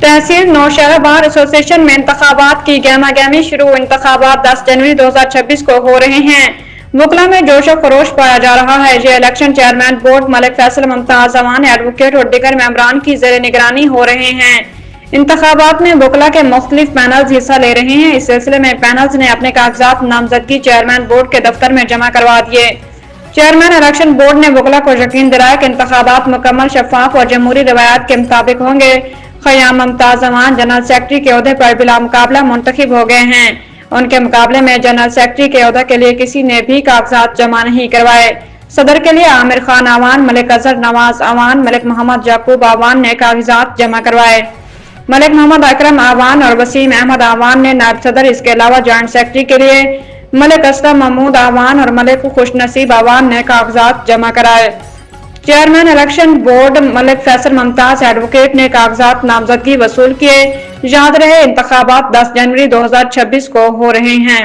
तहसील Nowshera bar association में इंतखाबात की गहमा गहमी शुरू। इंतखाबात 10 जनवरी 2026 को हो रहे हैं। वकला में जोश और खरोश पाया जा रहा है। ये election chairman board Malik Faisal, Mumtaz Awan, advocate और दीगर मेंबरान की जेर निगरानी हो रहे हैं। इंतखाबात में वकला के मुख्तलिफ पैनल्स हिस्सा ले रहे हैं। इस सिलसिले में पैनल्स ने अपने कागजात नामजदगी चेयरमैन बोर्ड के दफ्तर में जमा करवा दिए। चेयरमैन इलेक्शन बोर्ड ने वकला को यकीन दिलाया कि इंतखाबात मुकम्मल, शफाफ और जमहूरी रवायत के मुताबिक होंगे। ख़याम मुमताज अवान जनरल सेक्रेटरी के ओहदे पर बिला मुकाबला मुंतखब हो गए हैं। उनके मुकाबले में जनरल सेक्रेटरी के ओहदे के लिए किसी ने भी कागजात जमा नहीं करवाए। सदर के लिए आमिर खान अवान, मलिक अजहर नवाज अवान, मलिक मोहम्मद याकूब अवान ने कागजात जमा करवाए। मलिक मोहम्मद अकरम अवान और वसीम अहमद अवान ने नायब सदर, इसके अलावा जॉइंट सेक्रेटरी के लिए मलिक असलम महमूद अवान और मलिक खुशनसीब अवान ने कागजात जमा कराए। Chairman election board Malik Faisal Mumtaz advocate ने कागजात नामजदगी वसूल किए। याद रहे, इंतखाबात 10 जनवरी 2026 को हो रहे हैं।